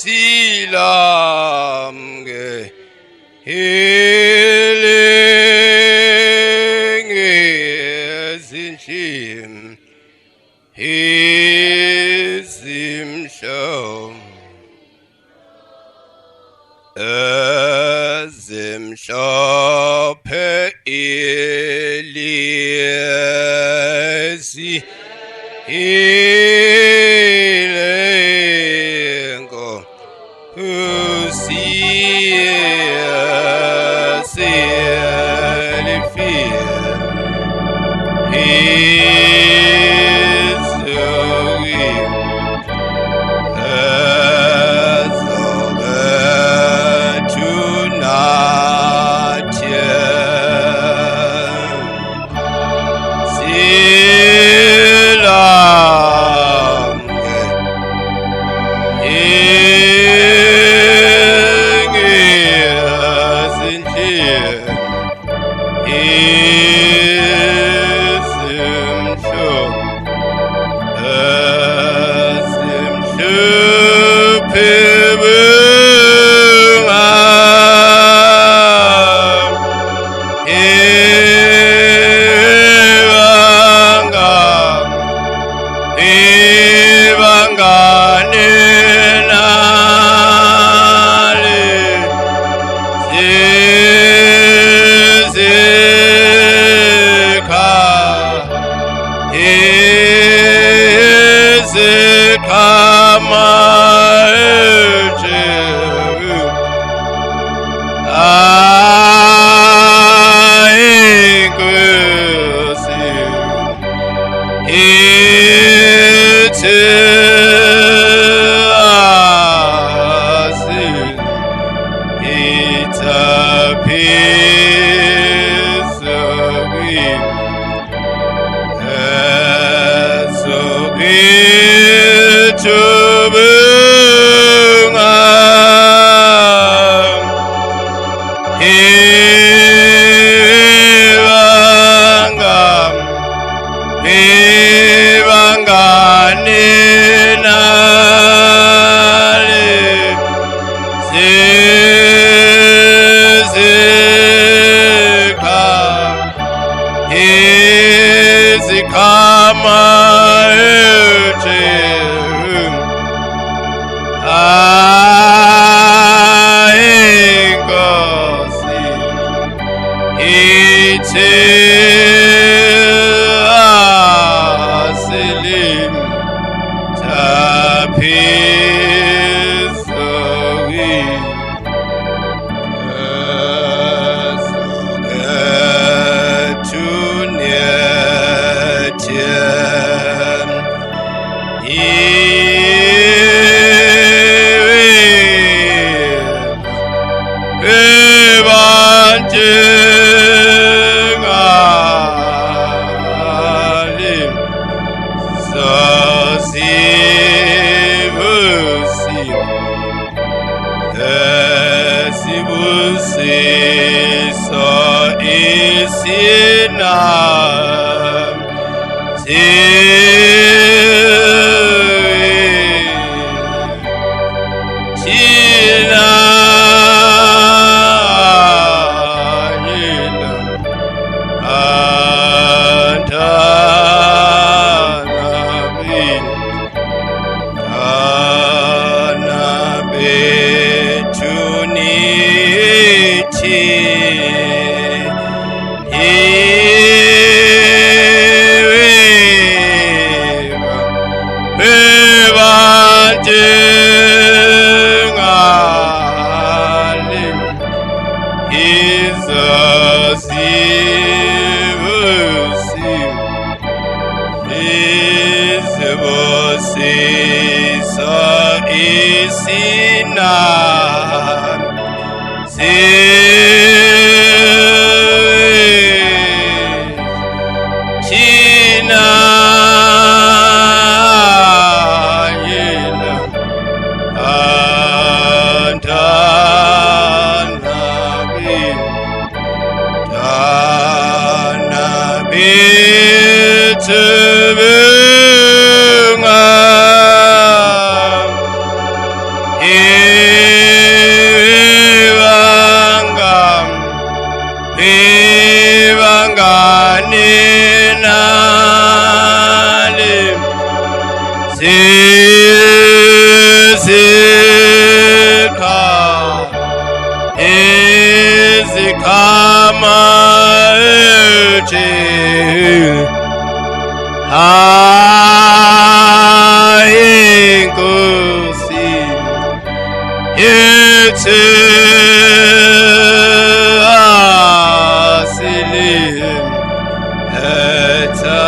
Silamge healing is in him, his himself, as himself Eliesi healing who sees Yeah. zikama eje inkosi yethi asili etaphizukwi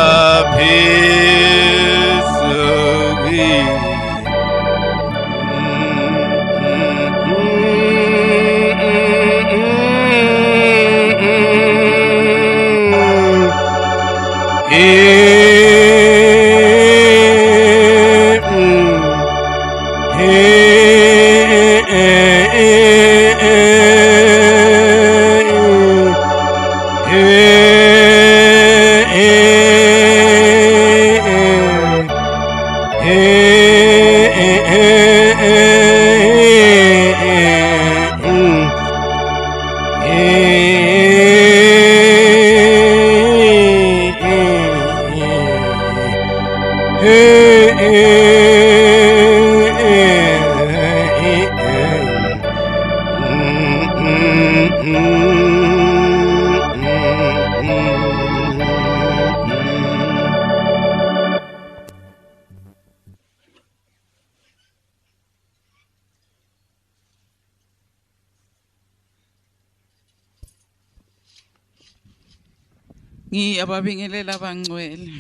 Ngiyababingelela abangcwele.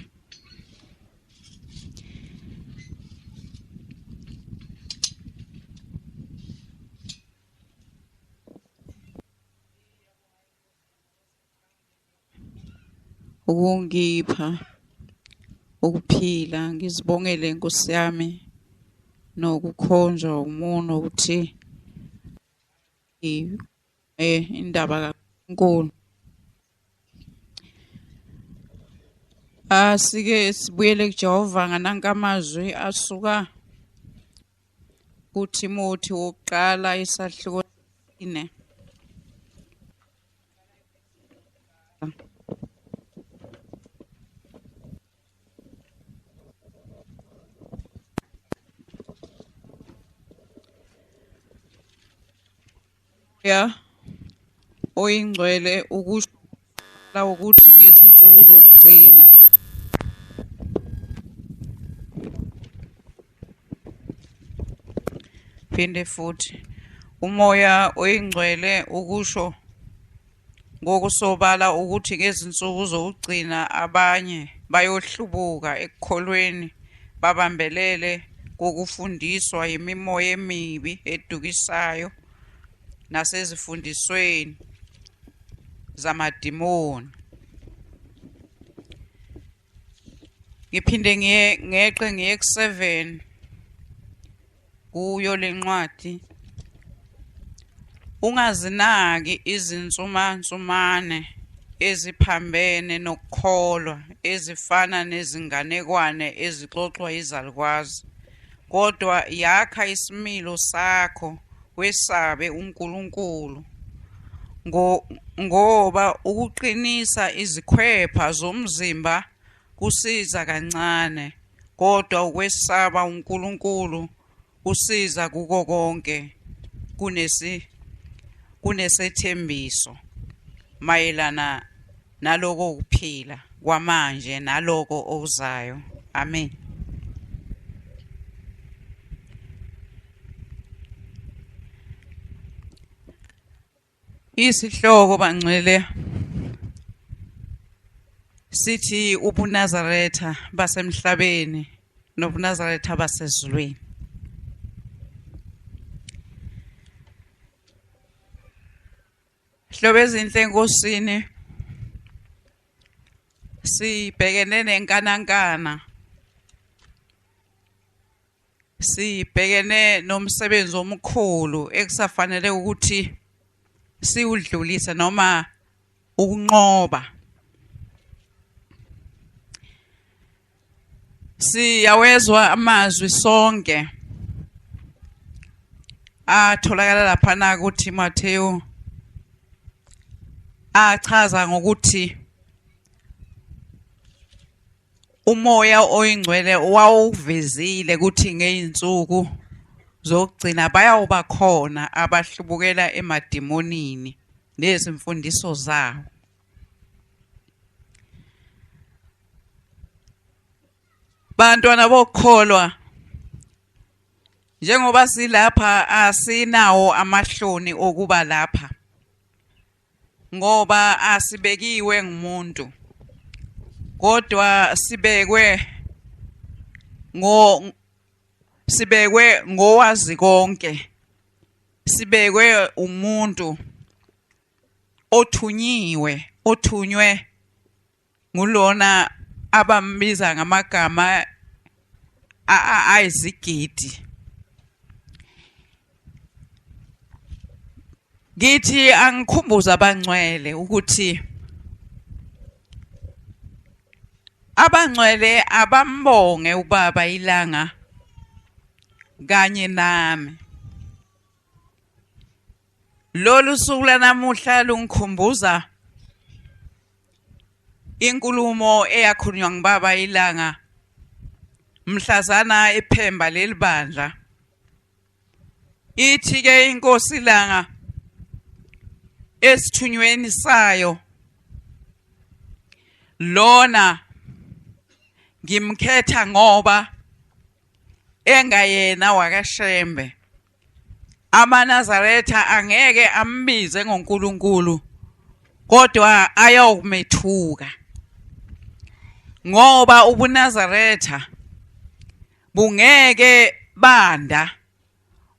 Ukungipha ukuphila, ngizibongele Nkosi yami nokukhonjwa umuno ukuthi indaba kaNkulunkulu. Asike sibuyele kuJehova ngananka amazwi asuka kuThimothi wokuqala isahluko 4. Oyingcwele ukusho ukuthi ngezinsuku zokugcina phinde futhi umoya oyingcwele ukusho ngokusobala ukuthi ngezinsuku zokugcina abanye bayohlubuka ekukholweni babambelele kokufundiswa yimimoya emibi edukisayo nasezifundisweni zamadimoni. Ngiphinde ngeqe ngiye ku-7 kuyo lencwadi. Ungazinaki izinsumansumane eziphambene nokukholwa ezifana nezinganekwane ezixoxwa izalukwazi, kodwa yakha isimilo sakho wesabe uNkulunkulu, ngoba ukuqinisa izikhwepha zomzimba kusiza kancane, kodwa ukwesaba uNkulunkulu kusiza kuko konke kunesethembiso mayelana naloko ukuphila kwamanje naloko okuzayo. Amen. Isihloko bangcwele sithi ubuNazaretha basemhlabeni nobuNazaretha basezulwini. Hlobo ezinhle enkosini, sibhekene nenkanankana, sibhekene nomsebenzi omkhulu ekusafanele ukuthi siwudlulise noma ukunqoba. Siyawezwa amazwi sonke atholakala laphana kuTimotheo achaza ngokuthi umoya oyingcwele wawuvezile ukuthi ngeyinsuku zokugcina bayawuba khona abahlubukela emadimonini nezimfundiso zawo. Bantwana bokholwa, njengoba silapha asinawo amahloni okuba lapha ngoba asibekiwe ngumuntu, kodwa sibekwe ngowazi konke, sibekwe umuntu othunywe ngulona abambiza ngamagama ayizigidi. Ngithi angikhumbuza abangcwele ukuthi abangcwele abambonge ubaba ilanga kanye nami. Lolu suku lanamuhla lungikhumbuza inkulumo eyakhulunywa ngibaba ilanga mhlazana ephemba lelibandla. Ithi ke inkosi ilanga esithunyweni sayo, lona ngimkhetha ngoba engayena wakaShembe. AmaNazaretha angeke ambize ngoNkulunkulu, kodwa ayokumethuka, ngoba ubuNazaretha bungeke banda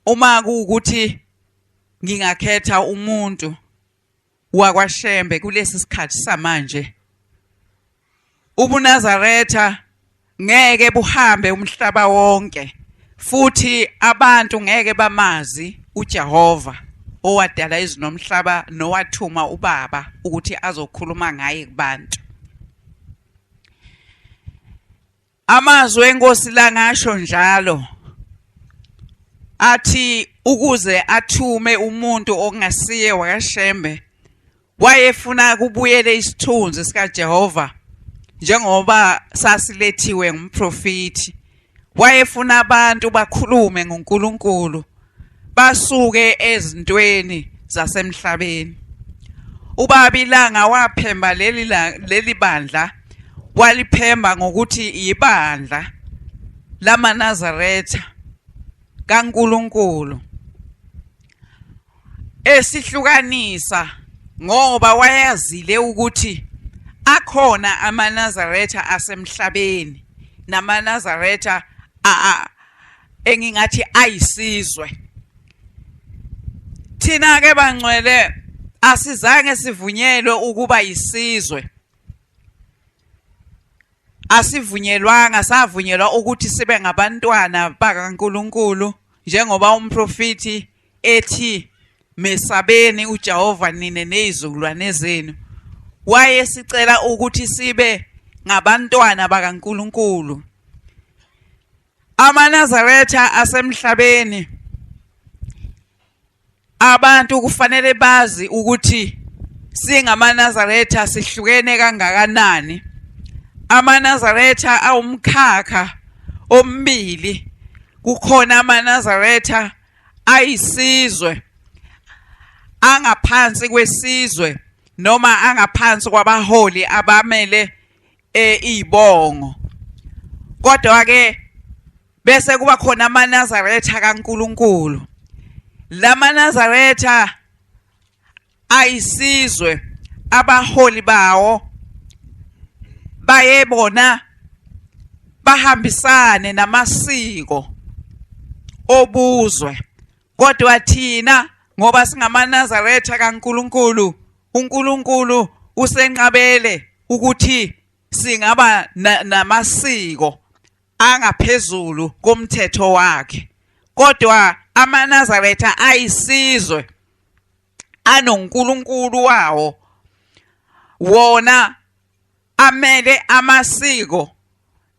uma kuukuthi ngingakhetha umuntu wakwaShembe kulesi sikhathi samanje. UbuNazaretha ngeke buhambe umhlaba wonke, futhi abantu ngeke bamazi uJehova owadala izulu nomhlaba nowathuma ubaba ukuthi azokhuluma ngaye kubantu. Amazwi enkosi langasho njalo athi ukuze athume umuntu ongasiye wakaShembe wayefuna kubuyele isithunzi sikaJehova njengoba sasilethiwe ngumprofeti. Wayefuna abantu bakhulume ngoNkulunkulu, basuke ezintweni zasemhlabeni. Ubaba ilanga waphemba leli bandla, waliphemba ngokuthi ibandla lamaNazaretha kaNkulunkulu. Esihlukanisa ngoba wayazile ukuthi akhona amaNazaretha asemhlabeni namaNazaretha engingathi ayisizwe. Thina ke bangcwele asizange sivunyelwe ukuba yisizwe. Asivunyelwanga, savunyelwa ukuthi sibe ngabantwana bakaNkulunkulu njengoba umprofeti ethi mesabeni uJehova nine nezizukulwane zenu. Wayesicela ukuthi sibe ngabantwana bakaNkulunkulu. AmaNazaretha asemhlabeni, abantu kufanele bazi ukuthi singamaNazaretha sihlukene kangakanani. AmaNazaretha awumkhakha ombili. Kukhona amaNazaretha ayisizwe, angaphansi kwesizwe noma angaphansi kwabaholi abamele izibongo. Kodwa ke bese kuba khona amaNazaretha kaNkulunkulu. LamaNazaretha ayisizwe, abaholi bawo bayebona bahambisane namasiko obuzwe. Kodwa thina ngoba singamaNazaretha kaNkulunkulu, uNkulunkulu usenqabele ukuthi singaba namasiko angaphezulu komthetho wakhe. Kodwa amaNazaretha ayisizwe, anoNkulunkulu wawo, wona amele amasiko.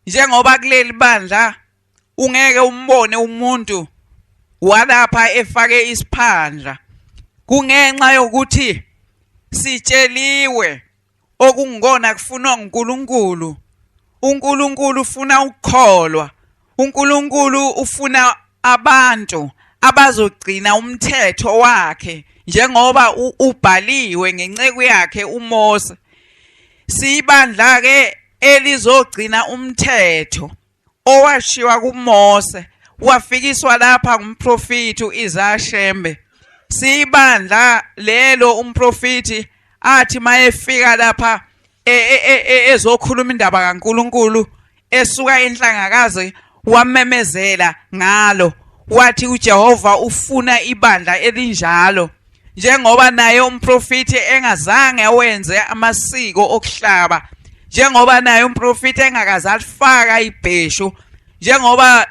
Njengoba kuleli bandla ungeke umbone umuntu walapha efake isiphandla, kungenxa yokuthi sitsheliwe okungona kufunwa uNkulunkulu. uNkulunkulu ufuna ukukholwa, uNkulunkulu ufuna abantu abazogcina umthetho wakhe njengoba ubhaliwe ngenceku yakhe uMose. Sibandla ke elizogcina umthetho owashiwa kuMose wafikiswa lapha ngumprofeti uIsaya. Sibandla lelo umprofeti athi mayefika lapha ezokhuluma indaba kaNkuluNkulu esuka enhlangakazi wamemezela ngalo wathi uJehova ufuna ibandla elinjalo, njengoba naye umprofeti engazange wenze amasiko okuhlaba, njengoba naye umprofeti engakaze alifaka ibheshu, njengoba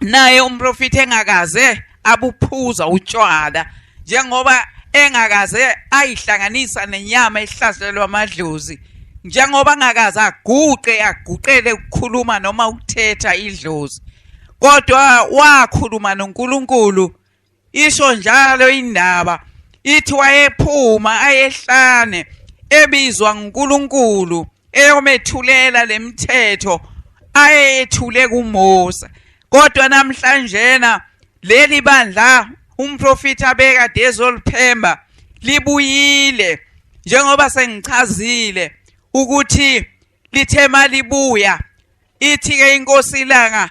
naye umprofeti engakaze abuphuza utshwala, njengoba engakaze ayihlanganisa nenyama ehlaselwa amadlozi, njengoba angakaze aguqele ukukhuluma noma ukuthetha idlozi, kodwa wakhuluma noNkulunkulu. Isho njalo indaba ithi wayephuma ayehlane ebizwa nguNkulunkulu eyomethulela lemithetho ayethule kuMose. Kodwa namhlanje leli bandla umprofeti abekade ezoliphemba libuyile, njengoba sengichazile ukuthi lithema libuya ithi ke inkosi ilanga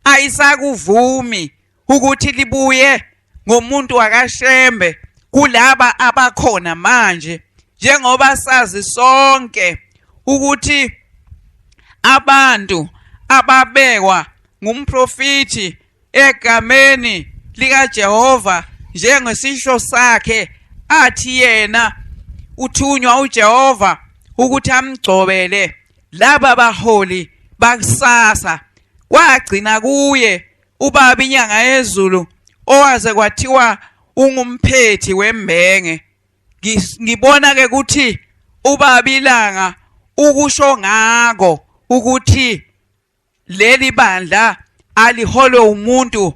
ayisakuvumi ukuthi libuye ngomuntu wakaShembe kulaba abakhona manje, njengoba sazi sonke ukuthi abantu ababekwa ngumprofeti egameni likaJehova njengesisho sakhe athi yena uthunywa uJehova ukuthi amgcobele laba baholi bakusasa, kwagcina kuye ubaba inyanga yezulu owaze kwathiwa ungumphethi wembenge. Ngibona ke ukuthi ubaba ilanga ukusho ngako ukuthi leli bandla aliholwe umuntu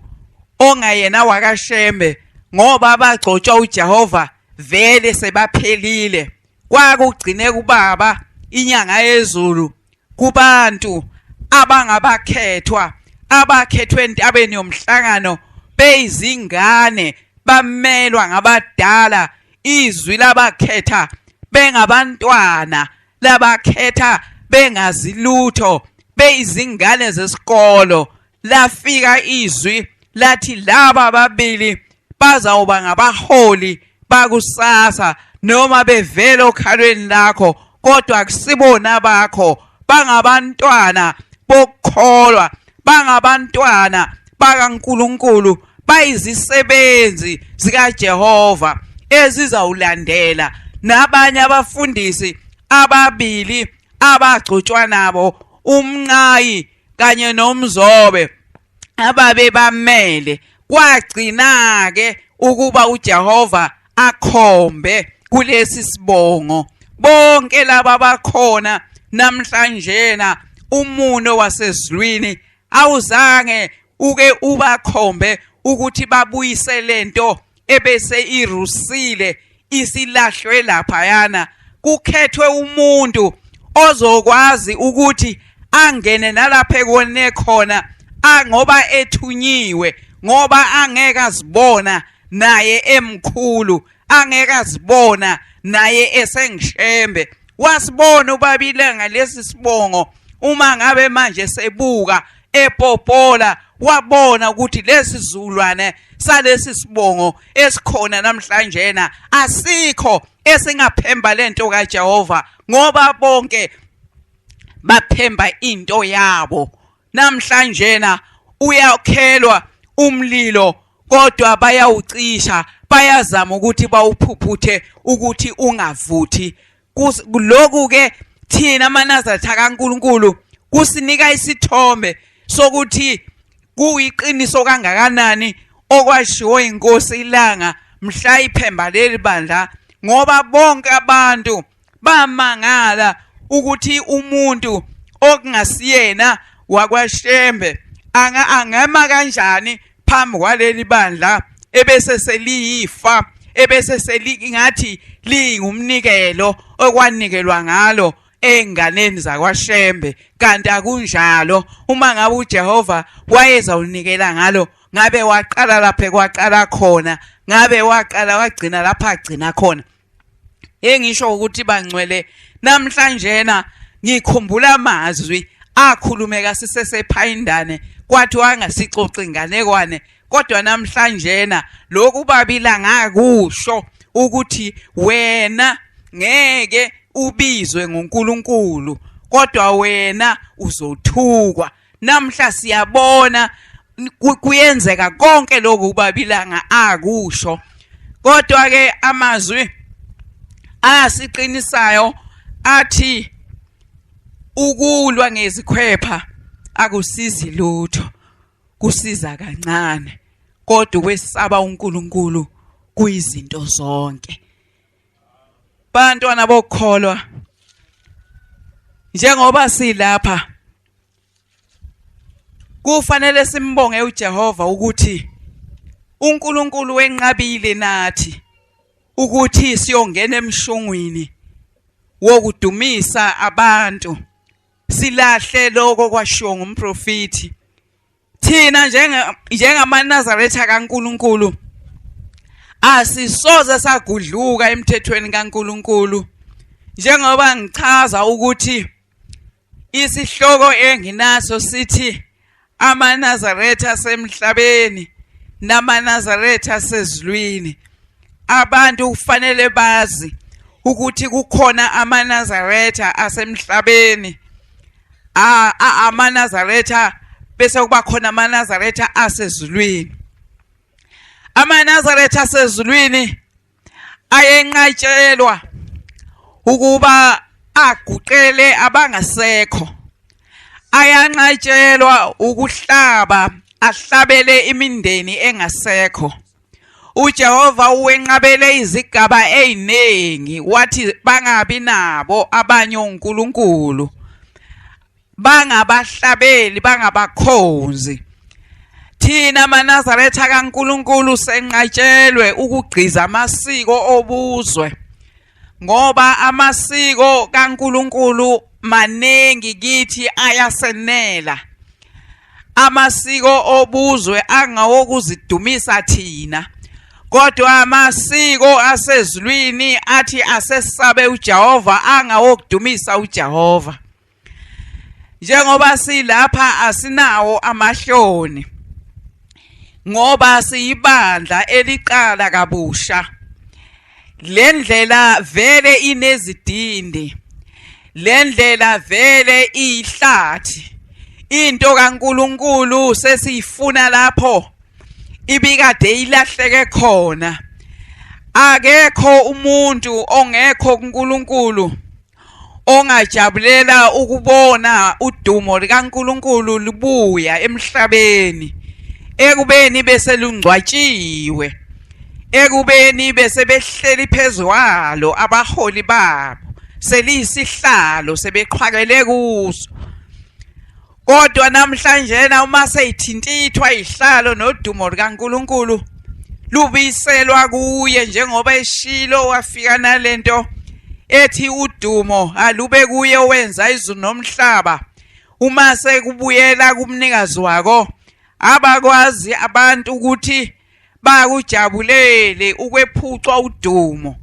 ongayena wakaShembe, ngoba abagcotshwa uJehova vele sebaphelile. Kwakugcine kubaba inyanga yezulu kubantu abangabakhethwa, abakhethwe entabeni yomhlangano beyizingane, bamelwa ngabadala, izwi labakhetha bengabantwana, labakhetha bengazilutho, beyizingane zesikolo. Lafika izwi lathi laba babili bazawuba ngabaholi bakusasa, noma bevela okhalweni lakho kodwa akusibona bakho, bangabantwana bokukholwa, bangabantwana bakaNkulunkulu, bayizisebenzi zikaJehova ezizawulandela. Nabanye abafundisi ababili abagcotshwa nabo, uMnqayi kanye noMzobe, ababe bamele. Kwagcina ke ukuba uJehova akhombe kulesi sibongo. Bonke laba bakhona namhlanje umuno wasezulwini awuzange uke ubakhombe ukuthi babuyise lento ebese irusile isilahlwe laphayana. Kukhethwe umuntu ozokwazi ukuthi angene nalapha ekone khona, ngoba ethunyiwe, ngoba angeke azibona naye emkhulu, angeke azibona naye esengishembe. Wasibona ubaba ilanga lesi sibongo, uma ngabe manje sebuka epopola, wabona ukuthi lesi zulwane salesi sibongo esikhona namhlanje asikho esingaphemba lento kaJehova, ngoba bonke baphemba into yabo. Namhlanje uyakhelwa umlilo kodwa bayawucisha, bayazama ukuthi bawuphuphuthe ukuthi ungavuthi. Lokhu ke thina manazaretha kaNkulunkulu kusinika isithombe sokuthi kuyiqiniso kangakanani okwashiwo inkosi ilanga mhla iphemba leli bandla, ngoba bonke abantu bamangala ukuthi umuntu okungasiyena wakwaShembe angema kanjani phambi kwaleli bandla, ebese seliyifa, ebese selingathi lingumnikelo okwanikelwa ngalo enganeni zakwaShembe. Kanti akunjalo. Uma ngabe uJehova wayeza unikela ngalo, ngabe waqala lapha kwaqala khona ngabe waqala wagcina lapha agcina khona engisho ukuthi bangcwele namhlanje na ngikhumbula amazwi akhulumeka sisesephayindane kwathi wangasixoxi inganekwane kodwa namhlanje na lokhu babila ngakusho ukuthi wena ngeke ubizwe ngoNkulunkulu kodwa wena uzothukwa namhla siyabona kuyenzeka konke lokhu ubabilanga akusho kodwa ke amazwi asiqinisayo athi ukulwa ngezikhwepha akusizi lutho kusiza kancane kodwa ukwesaba uNkulunkulu kuyizinto zonke bantwana bokholwa njengoba silapha kufanele simbonge uJehova ukuthi uNkulunkulu wenqabile nathi ukuthi siyongena emshungwini wokudumisa abantu silahle lokho kwashiwo ngumprofeti thina njengamaNazaretha kaNkulunkulu asisoze sagudluka emthethweni kaNkulunkulu njengoba ngichaza ukuthi isihloko enginaso sithi amaNazaretha asemhlabeni namaNazaretha asezulwini abantu kufanele bazi ukuthi kukhona amaNazaretha asemhlabeni amaNazaretha bese kuba khona amaNazaretha asezulwini amaNazaretha asezulwini ayenqatshelwa ukuba aguqele abangasekho ayanqatshelwa ukuhlaba ahlabele imindeni engasekho uJehova uwenqabele izigaba eziningi wathi bangabi nabo abanye uNkulunkulu bangabahlabeli bangabakhonzi thina amaNazaretha kaNkulunkulu senqatshelwe ukugciza amasiko obuzwe ngoba amasiko kaNkulunkulu manengi kithi ayasenela amasiko obuzwe angawokuzidumisa thina kodwa amasiko asezulwini athi asesabe uJehova angawokudumisa uJehova njengoba silapha asinawo amahloni ngoba siyibandla eliqala kabusha lendlela vele inezidindi lendlela vele ihlathi into kaNkulunkulu sesifuna lapho ibikade ilahleke khona akekho umuntu ongekho kuNkulunkulu ongajabulela ukubona udumo likaNkulunkulu lubuya emhlabeni ekubeni bese lungcwatshiwe ekubeni bese behleli phezwalo abaholi babo selisihlalo sebeqhwakele kuso kodwa namhlanje na uma seyithintithwa ihlalo nodumo likaNkulunkulu lubiselwa kuye njengoba eshilo wafika nalento ethi udumo alube kuye owenza izulu nomhlaba uma sekubuyela kumnikazi wako abakwazi abantu ukuthi bakujabulele ukwephucwa udumo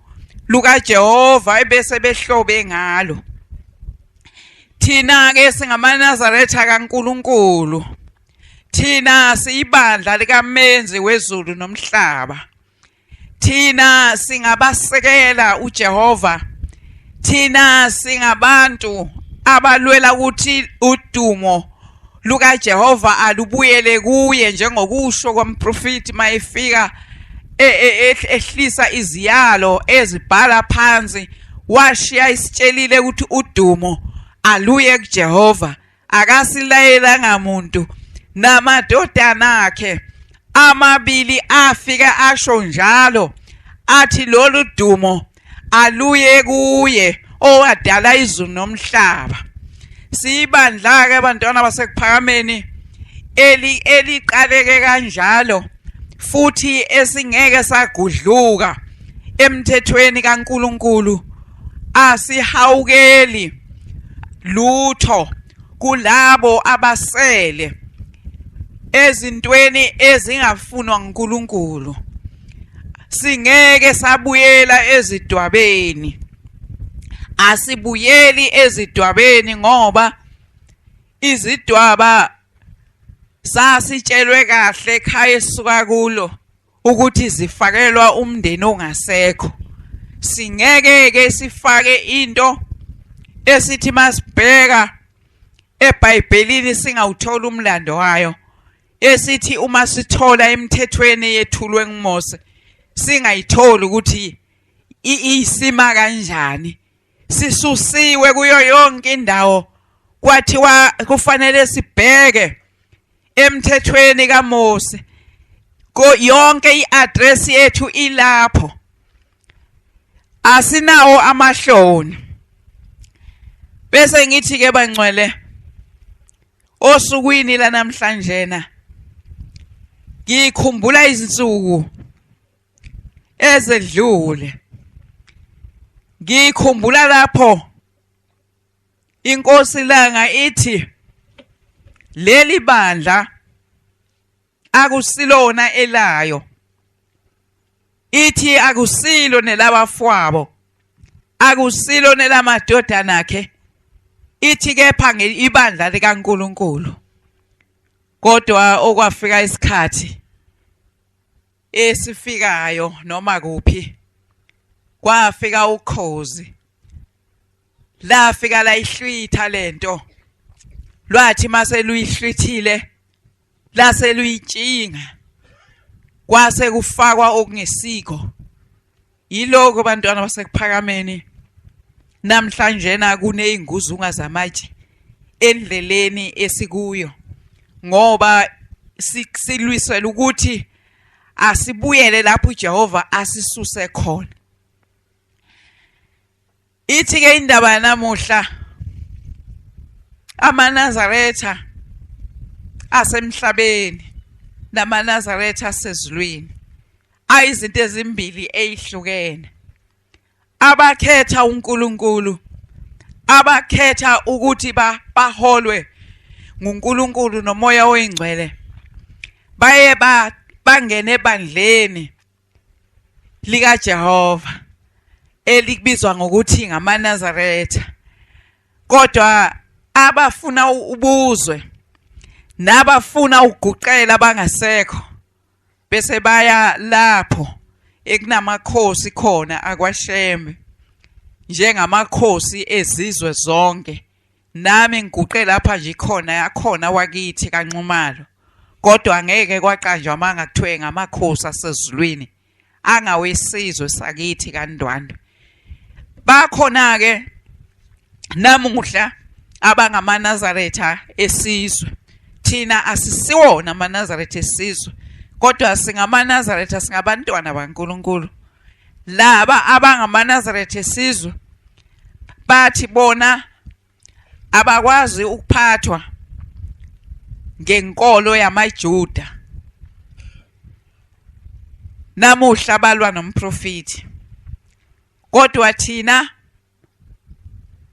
lukaJehova ebese behlobe ngalo thina ke singamaNazaretha kaNkulunkulu thina siyibandla likaMenzi wezulu nomhlaba thina singabasekela uJehova thina singabantu abalwela ukuthi udumo lukaJehova alubuyele kuye njengokusho kwamprofeti mayefika ehlisa iziyalo ezibhala phansi washiya isitshelile ukuthi udumo aluye kuJehova akasilayela ngamuntu namadodana akhe amabili afika asho njalo athi lolu dumo aluye kuye owadala izulu nomhlaba sibandla ke abantwana basekuphakameni eliqaleke kanjalo futhi esingeke sagudluka emthethweni kaNkulunkulu asihawukeli lutho kulabo abasele ezintweni ezingafunwa uNkulunkulu. Singeke sabuyela ezidwabeni. Asibuyeli ezidwabeni ngoba izidwaba sasitshelwe kahle ekhaya esisuka kulo ukuthi zifakelwa umndeni ongasekho. Singeke ke sifake into esithi masibheka eBhayibhelini singawuthola umlando wayo, esithi uma sithola emthethweni yethulwe nguMose singayitholi ukuthi isima kanjani. Sisusiwe kuyo yonke indawo, kwathiwa kufanele sibheke emthethweni kaMose. Yonke i-address yethu ilapho. Asinawo amahloni. Bese ngithi ke bangcwele, osukwini lanamhlanje ngikhumbula izinsuku ezedlule. Ngikhumbula lapho iNkosi langa ithi leli bandla akusilona elayo, ithi akusilo nelabafowabo, akusilo nelamadodana akhe, ithi kepha ibandla likaNkulunkulu. Kodwa okwafika isikhathi esifikayo noma kuphi, kwafika ukhozi, lafika layihlwitha lento, lwathi mase luyihlwithile lase luyitshinga, kwase kufakwa okungesiko. Yiloko bantwana basekuphakameni namhlanje kuneyinguzunga zamatshe endleleni esikuyo, ngoba silwisela ukuthi asibuyele lapho uJehova asisuse khona. Ithi ke indaba namuhla, amaNazaretha asemhlabeni namaNazaretha asezulwini ayizinto ezimbili ezihlukene. Abakhetha uNkulunkulu, abakhetha ukuthi baholwe nguNkulunkulu nomoya oyingcwele, baye bangene ebandleni likaJehova elikubizwa ngokuthi ngamaNazaretha. Kodwa abafuna ubuzwe nabafuna ukuguqela abangasekho bese baya lapho ekunamakhosi khona akwaShembe, njengamakhosi ezizwe zonke. Nami ngiguqe lapha nje khona yakhona wakithi kaNxumalo, kodwa ngeke kwaqanjwa manga kuthiwe ngamakhosi asezulwini angawesizwe sakithi kaNdwandwe. Bakhona ke namuhla abangamaNazaretha esizwe. Thina asisiwona amaNazaretha esizwe, kodwa singamaNazaretha, singabantwana baNkulunkulu. Laba abangamaNazaretha esizwe bathi bona abakwazi ukuphathwa ngenkolo yamaJuda. Namuhla balwa nomprofeti, kodwa thina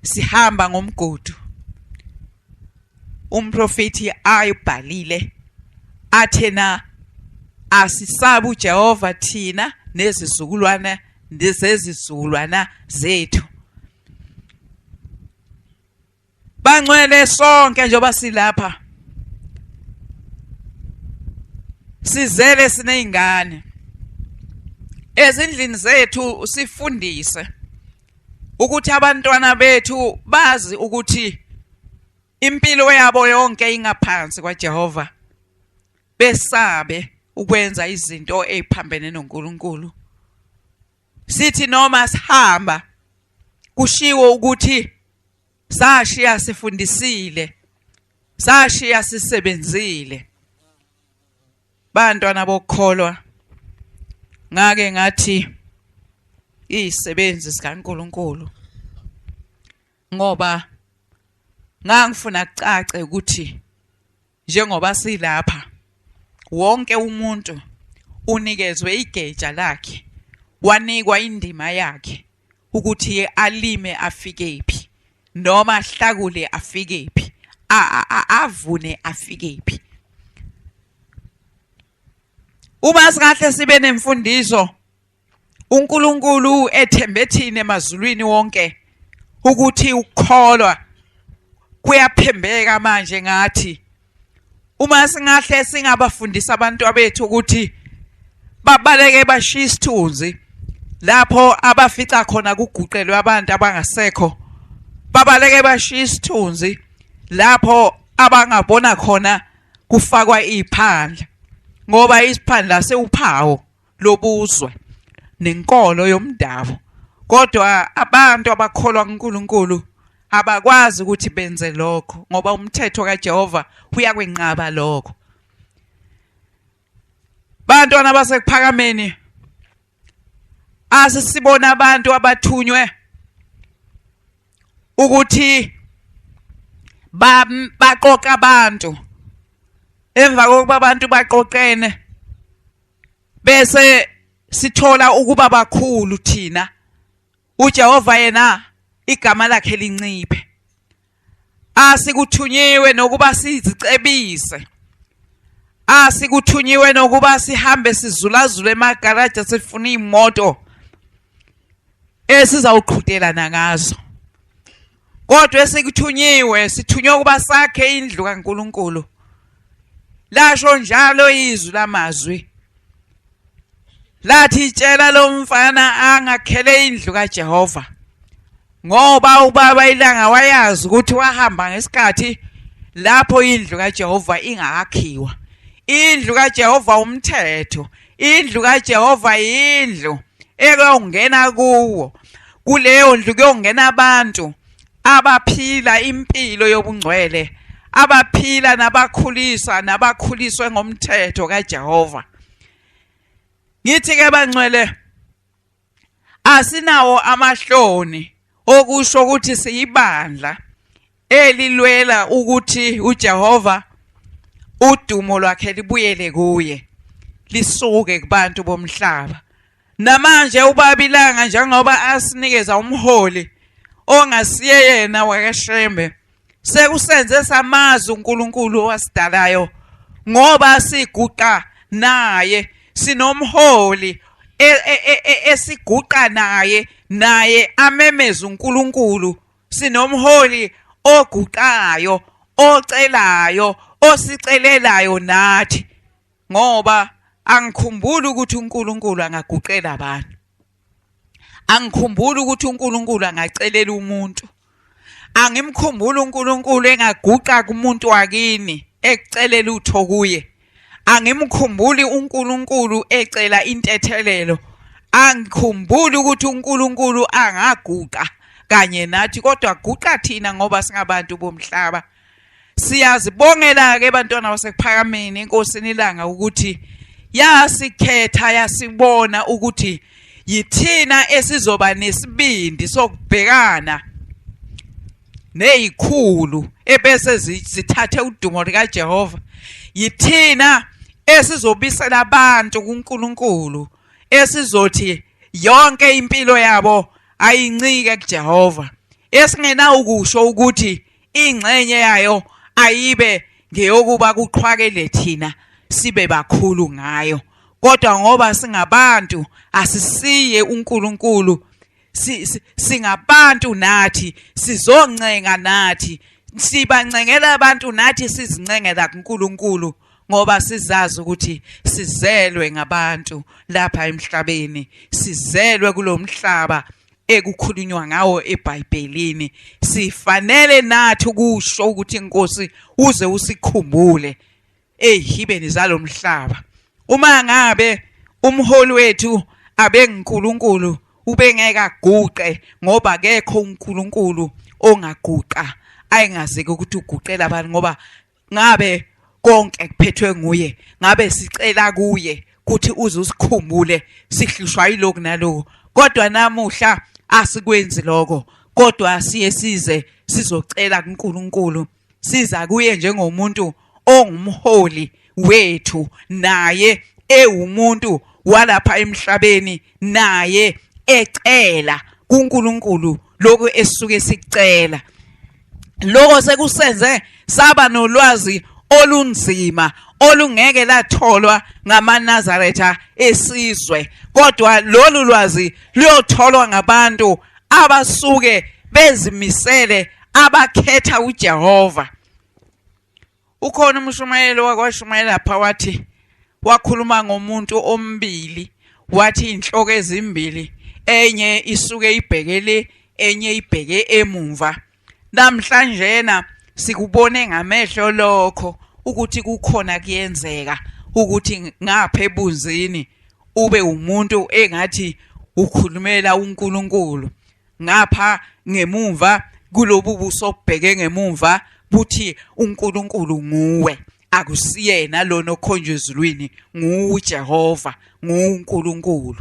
sihamba ngomgudu. Umprofeti ayibhalile athena asisabu uJehova thina nezizukulwana nezezizukulwana zethu. Bangcwele sonke njengoba silapha sizele sineyingane ezindlini zethu, sifundise ukuthi abantwana bethu bazi ukuthi impilo yabo yonke ingaphansi kwaJehova, besabe ukwenza izinto eziphambene noNkulunkulu. Sithi noma sihamba kushiwo ukuthi sashiya sifundisile, sashiya sisebenzile. Bantwana bokholwa, ngake ngathi izisebenzi zikaNkulunkulu ngoba ngangifuna kucace ukuthi njengoba silapha wonke umuntu unikezwe igeja lakhe, wanikwa indima yakhe ukuthi alime afike phi, noma ahlakule afike phi, avune afike phi. Uma singahle sibe nemfundiso uNkulunkulu ethembe thina emazulwini wonke ukuthi ukukholwa kuyaphembeka manje ngathi. Uma singahle singabafundisa abantu abethu ukuthi babaleke bashiya isithunzi lapho abafica khona kuguqelwe abantu abangasekho, babaleke bashiya isithunzi lapho abangabona khona kufakwa iphandla, ngoba isiphandla sewuphawo lobuzwe nenkolo yomdabu. Kodwa abantu abakholwa kuNkulunkulu abakwazi ukuthi benze lokho ngoba umthetho kaJehova uyakwenqaba lokho. Bantwana basekuphakameni, asisibona abantu abathunywe ukuthi baqoqa abantu. Emva kokuba abantu baqoqene bese sithola ukuba bakhulu thina, uJehova yena igama lakhe linciphe. Asikuthunyiwe nokuba sizicebise, asikuthunyiwe nokuba sihambe sizulazule emagaraji sifuna imoto esizawuqhudelana ngazo. Kodwa esikuthunyiwe, sithunywe ukuba sakhe indlu kaNkulunkulu. Lasho njalo izwi lamazwi lathi tshela lo mfana angakhele indlu kaJehova, ngoba ubaba ilanga wayazi ukuthi wahamba ngesikhathi lapho indlu kaJehova ingakhiwa. Indlu kaJehova umthetho, indlu kaJehova indlu ekungena kuwo. Kuleyo ndlu kuyongena abantu abaphila impilo yobungcwele, abaphila nabakhuliswe ngomthetho kaJehova. Ngithi ke bangcwele, asinawo amahloni okusho ukuthi siyibandla elilwela ukuthi uJehova udumo lwakhe libuyele kuye, lisuke kubantu bomhlaba. Namanje ubabilanga njengoba asinikeza umholi ongasiye yena wakaShembe, sekusenze samazi uNkulunkulu owasidalayo, ngoba siguqa naye, sinomholi esiguqa naye amemeza uNkulunkulu. Sinomholi oguqayo, ocelayo, osicelelayo nathi, ngoba angikhumbuli ukuthi uNkulunkulu angaguqela abantu. Angikhumbuli ukuthi uNkulunkulu angacelela umuntu. Angimkhumbuli uNkulunkulu engaguqa kumuntu wakini ekucelela utho kuye. Angimkhumbuli uNkulunkulu ecela intethelelo. Angikhumbuli ukuthi uNkulunkulu angaguqa kanye nathi, kodwa guqa thina ngoba singabantu bomhlaba. Siyazibongela ke bantwana basekuphakameni enkosini ilanga ukuthi yasikhetha, yasibona ukuthi yithina esizoba nesibindi sokubhekana nezikhulu ebese zithathe udumo likaJehova. Yithina esizobisela abantu kuNkulunkulu, esizothi yonke impilo yabo ayincike kuJehova, esingena ukusho ukuthi ingcenye yayo ayibe ngeyokuba kuqhwakele thina sibe bakhulu ngayo. Kodwa ngoba singabantu asisiye uNkulunkulu, singabantu nathi sizoncenga nathi, sibancengela abantu nathi sizincengela kuNkulunkulu, ngoba sizazi ukuthi sizelwe ngabantu lapha emhlabeni, sizelwe kulomhlaba ekukhulunywa ngawo eBhayibhelini. Sifanele nathi ukusho ukuthi Nkosi uze usikhumbule ehibeni zalomhlaba. Uma ngabe umholi wethu abenguNkulunkulu ubengeke aguqe, ngoba akekho uNkulunkulu ongaguqa ayengazeke ukuthi uguqela abantu, ngoba ngabe konke kuphethwe nguye, ngabe sicela kuye ukuthi uze usikhumbule sihlushwa yilokhu nalokho. Kodwa namuhla asikwenzi lokho, kodwa size sizocela kuNkulunkulu, siza kuye njengomuntu ongumholi wethu, naye ewumuntu walapha emhlabeni, naye ecela kuNkulunkulu lokho esisuke sicela. Lokho sekusenze saba nolwazi olunzima olungeke latholwa ngamaNazaretha esizwe, kodwa lolu lwazi luyotholwa ngabantu abasuke bezimisele abakhetha uJehova. Ukhona umshumayelo wakwaShumayela lapha wathi wakhuluma ngomuntu ombili, wathi inhloko ezimbili, enye isuke ibhekele enye ibheke emumva. Namhlanje sikubone ngamehlo lokho ukuthi kukhona kuyenzeka ukuthi ngapha ebunzini ube umuntu engathi ukhulumela uNkulunkulu, ngapha ngemumva kulobu buso obheke ngemumva buthi uNkulunkulu nguwe, akusiyena lona okhonjwe ezulwini, nguJehova, nguNkulunkulu.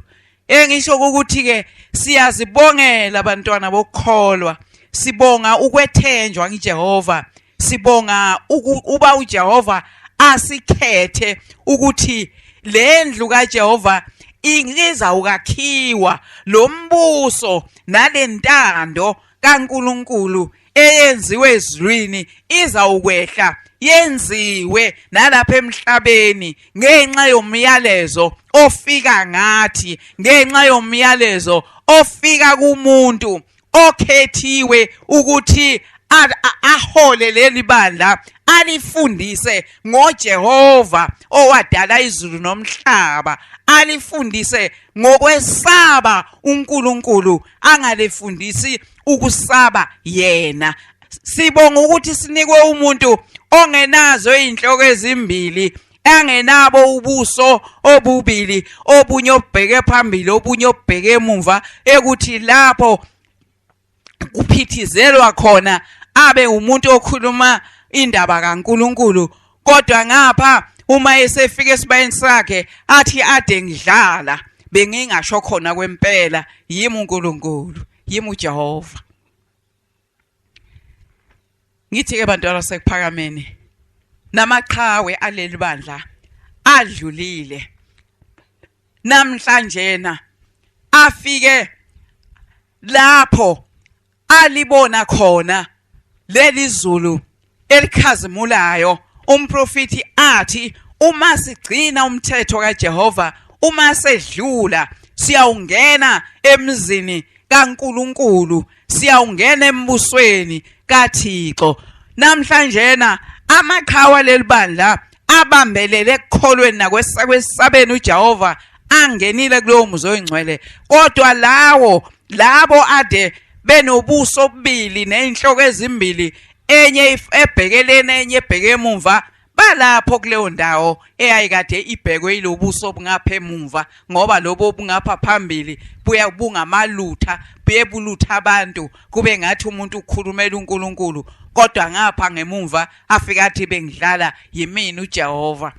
Engisho ukuthi ke siyazibongela abantwana bokholwa, sibonga ukwethenjwa ngiJehova, sibonga uba uJehova asikhethe ukuthi lendlu kaJehova ingiza ukakhiwa, lo mbuso nalentando kaNkulunkulu eyenziwe ezulwini iza ukwehla yenziwe nalapha emhlabeni ngenxa yomyalezo ofika ngathi, ngenxa yomyalezo ofika kumuntu okhethiwe ukuthi ahole leli bandla, alifundise ngoJehova owadala izulu nomhlaba, alifundise ngokwesaba uNkulunkulu, angalifundisi ukusaba yena. Sibonga ukuthi sinikwe umuntu ongenazo inhloko ezimbili, angenabo ubuso obubili, obunye obheke phambili obunye obheke emuva, ekuthi lapho kuphithizelwa khona abe umuntu okhuluma indaba kaNkulunkulu, kodwa ngapha uma esefika esibayeni sakhe athi ade ngidlala bengingasho khona kwempela yimi uNkulunkulu, yimi uJehova. Ngithi ke bantwana sekuphakameni, namaqhawe aleli bandla adlulile, namhlanje afike lapho alibona khona leli zulu elikhazimulayo. Umprofeti athi uma sigcina umthetho kaJehova, uma sedlula siyawungena emzini kaNkulunkulu, siyawungena embusweni kaThixo. Namhlanje amaqhawe leli bandla abambelele ekukholweni nakwesabeni uJehova angenile kulowo muzi oyingcwele, kodwa labo ade benobuso obubili nezinhloko ezimbili, enye ebhekelene enye ebheke emumva, balapho kuleyo ndawo eyayikade ibhekwe ilobuso obungapha emumva, ngoba lobo obungapha phambili buya bungamalutha, buyebulutha abantu, kube ngathi umuntu ukhulumela uNkulunkulu, kodwa ngapha ngemumva afika athi bengidlala yimina uJehova.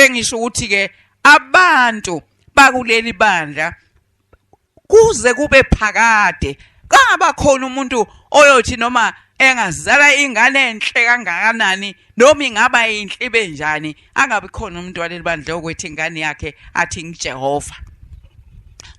Ngisho ukuthi ke abantu bakuleli bandla kuze kube phakade kungaba khona umuntu oyothi noma engazala ingane enhle kangakanani noma ingaba inhle benjani, angabe khona umuntu waleli bandla okwethi ingane yakhe athi ngiJehova,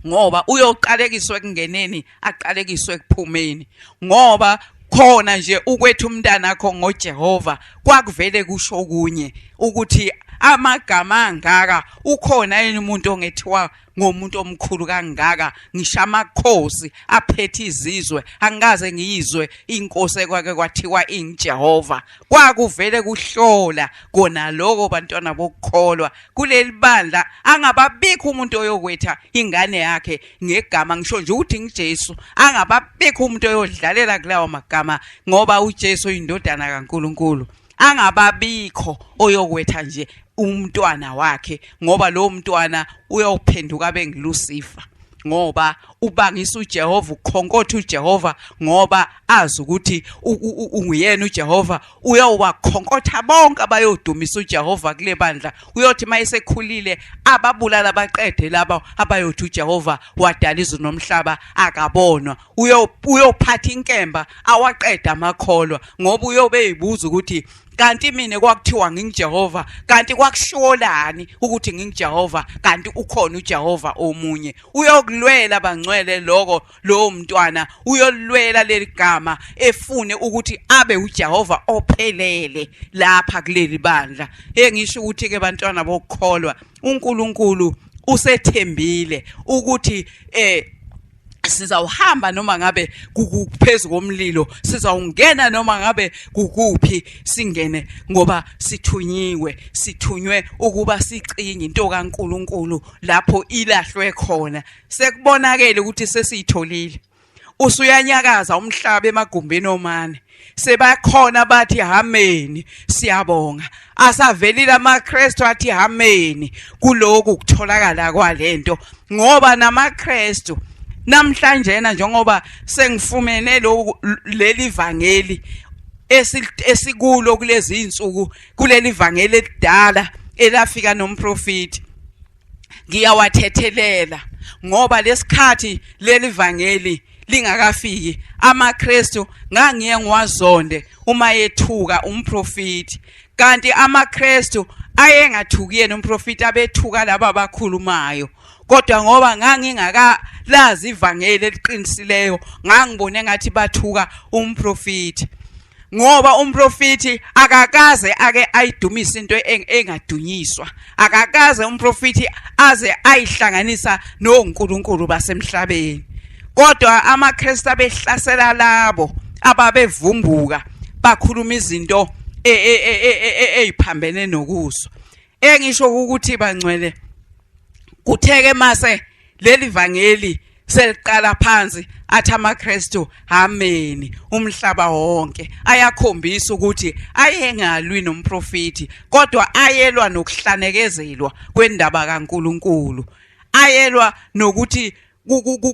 ngoba uyoqalekiswa ekungeneni aqalekiswe ekuphumeni, ngoba khona nje ukwethu umntana akho ngoJehova kwakuvele kusho okunye ukuthi amagama angaka ukhona yini umuntu ongethiwa ngomuntu omkhulu kangaka, ngisho amakhosi aphethe izizwe angikaze ngiyizwe inkosi kwake kwathiwa ingiJehova. Kwakuvele kuhlola kona lokho bantwana bokukholwa kuleli bandla, angababikho umuntu oyokwetha ingane yakhe ngegama, ngisho nje ukuthi ngiJesu, angababikho umuntu oyodlalela kulawo magama, ngoba uJesu uyindodana kaNkulunkulu. Angababikho oyokwetha nje umntwana wakhe, ngoba lo mntwana uyophenduka abe ngiLucifer, ngoba ubangisa uJehova, ukhonkotha uJehova, ngoba azi ukuthi unguyena uJehova. Uyawakhonkotha bonke abayodumisa uJehova kule bandla, uyothi mayesekhulile ababulala abaqede labo abayothi uJehova wadala izulu nomhlaba akabonwa. Uyophatha inkemba awaqeda amakholwa, ngoba uyobe ezibuza ukuthi kanti mina kwakuthiwa ngingijehova kanti kwakusholani ukuthi ngingijehova kanti ukhona uJehova omunye uyokulwela bangcwele lowo mntwana uyolwela leligama efune ukuthi abe uJehova ophelele lapha kuleli bandla engisho ukuthi ke bantwana bokukholwa uNkulunkulu usethembile ukuthi sizawuhamba noma ngabe kuphezulu komlilo sizawungena noma ngabe kukuphi singene ngoba sithunywe ukuba sicinge into kaNkulunkulu lapho ilahlwe khona sekubonakele ukuthi sesiyitholile usuyanyakaza umhlaba emagumbini omane sebakhona bathi amen siyabonga asavelile amaKristu athi amen kuloku kutholakala kwalento ngoba namaKristu namhlanje njengoba sengifumene leli vangeli esikulo kulezi insuku kuleli vangeli elidala elafika nomprofeti ngiyawathethelela ngoba lesikhathi leli vangeli lingakafiki amaKristu ngangiye ngiwazonde uma yethuka umprofeti kanti amaKristu ayengathuki yena umprofeti abethuka laba abakhulumayo kodwa ngoba ngangingakalazi ivangeli eliqinisileyo ngangibone ngathi bathuka umprofeti ngoba umprofeti akakaze ake ayidumise into engadunyiswa akakaze umprofeti aze ayihlanganisa noNkulunkulu basemhlabeni kodwa amaKristu abehlasela labo ababevumbuka bakhuluma izinto eziphambene nokuso engisho ukuthi bangcwele kutheke mase leli vangeli seliqala phansi athi amaKristu amen umhlaba wonke ayakhombisa ukuthi ayengalwi nomprofeti kodwa ayelwa nokuhlanekezelwa kwendaba kaNkulunkulu ayelwa nokuthi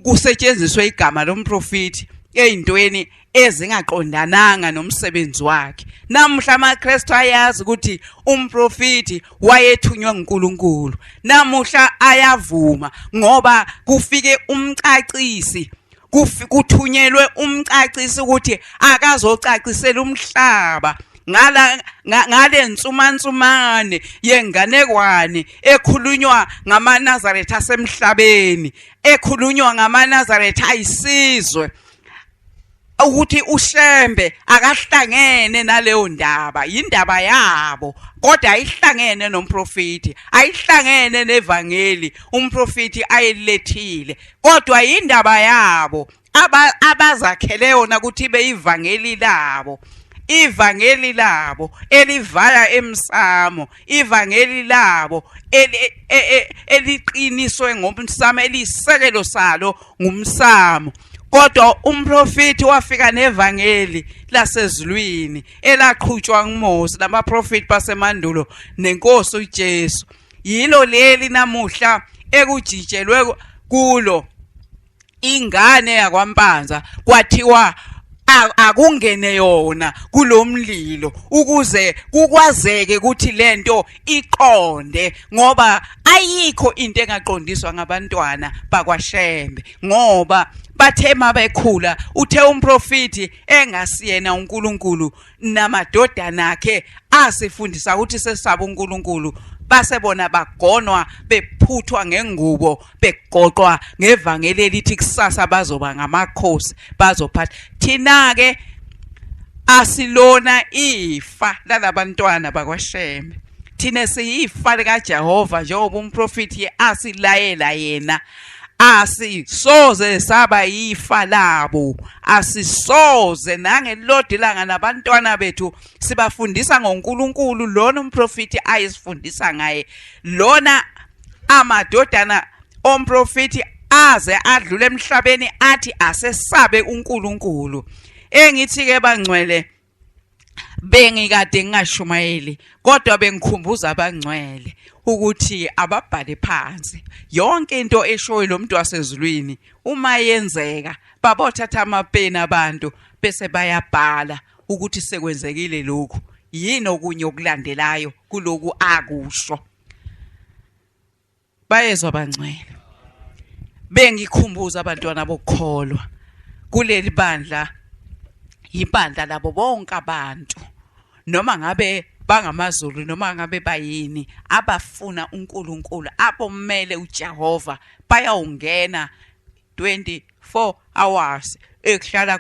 kusetshenziswe igama lomprofeti ezintweni ezingaqondananga nomsebenzi wakhe namhla amaKristu ayazi ukuthi umprofeti wayethunywa uNkulunkulu namuhla ayavuma ngoba kufike umcacisi kuthunyelwe umcacisi ukuthi akazocacisela umhlaba ngale nsumansumane yenganekwane ekhulunywa ngamaNazaretha asemhlabeni ekhulunywa ngamaNazaretha ayisizwe ukuthi uShembe akahlangene naleyo ndaba indaba yabo kodwa ayihlangene nomprofeti ayihlangene nevangeli umprofeti ayelethile kodwa indaba yabo abazakhele yona ukuthi beyivangeli labo ivangeli labo elivaya emsamo ivangeli labo eliqiniswe ngomsamo elisekelo salo ngumsamo kodwa umprofeti wafika nevangeli lasezulwini elaqhutshwa nguMose labaprofeti basemandulo nenkosi uJesu yilo leli namuhla ekujijelwe kulo ingane yakwampanza kwathiwa akungene yona kulomlilo ukuze kukwazeke ukuthi lento iqonde ngoba ayikho into engaqondiswa ngabantwana bakwaShembe ngoba bathema bekhula uthe umprofeti engasiyena uNkulunkulu namadodana akhe asifundisa ukuthi sesaba uNkulunkulu basebona bagonwa bephuthwa ngengubo begoqwa ngevangeli elithi kusasa bazoba ngamakhosi bazophatha thina ke asilona ifa lalabantwana bakwaShembe thina siyifa likaJehova njengoba umprofeti asilayela yena asisoze saba yifa labo asisoze nangelodilanga nabantwana bethu sibafundisa ngoNkulunkulu lona umprofeti ayisifundisa ngaye lona amadodana omprofeti aze adlule emhlabeni athi asesabe uNkulunkulu engithi ke bangcwele bengikade ngingashumayeli kodwa bengikhumbuza abangcwele ukuthi ababhale phansi yonke into eshoyo lo muntu wasezulwini uma yenzeka babothatha amapeni abantu bese bayabhala ukuthi sekwenzekile lokhu yini okunye okulandelayo kuloku akusho bayezwa bangcwele bengikhumbuza abantwana bokukholwa kuleli bandla ibandla labo bonke abantu noma ngabe bangamaZulu noma ngabe bayini abafuna uNkulunkulu abomele uJehova bayawungena 24 hours ekuhlala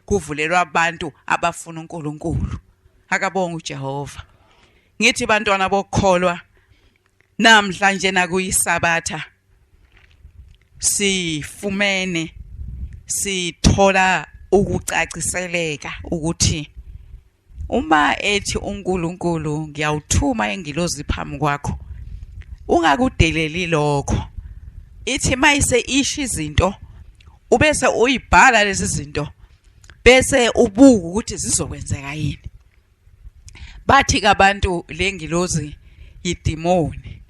kuvulelwa abantu abafuna uNkulunkulu. Akabonga uJehova. Ngithi bantwana bokukholwa namhlanje nakuyisabatha sifumene sithola ukucaciseleka ukuthi uma ethi uNkulunkulu ngiyawuthuma engilozi phambi kwakho ungakudeleli lokho. Ithi mayise isho izinto ubese uyibhala lezi zinto bese ubuka ukuthi zizokwenzeka yini. Bathi kabantu lengilozi idimoni,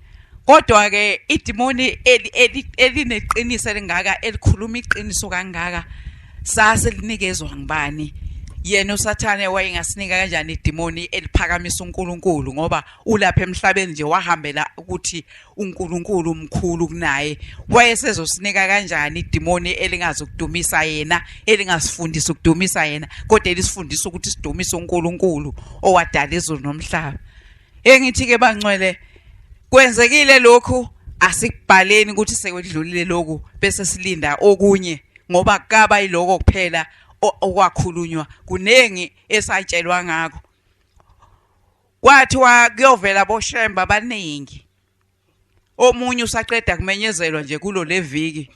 kodwa ke idimoni elineqiniso lengaka elikhuluma iqiniso kangaka sase linikezwa ngibani? Yena uSathane wayengasinika kanjani idimoni eliphakamisa uNkulunkulu ngoba ulapha emhlabeni nje wahambela ukuthi uNkulunkulu umkhulu kunaye. Wayesezosinika kanjani idimoni elingazi ukudumisa yena, elingasifundisa ukudumisa yena, kodwa elisifundisa ukuthi sidumise uNkulunkulu owadala izulu nomhlaba. Engithi ke bangcwele kwenzekile lokhu, asikubhaleni ukuthi sekwedlulile lokhu bese silinda okunye ngoba kaba yiloko kuphela okwakhulunywa. Kunengi esatshelwa ngakho. Kwathiwa kuyovela boShemba abaningi. Omunye usaqeda kumenyezelwa nje kulo leviki.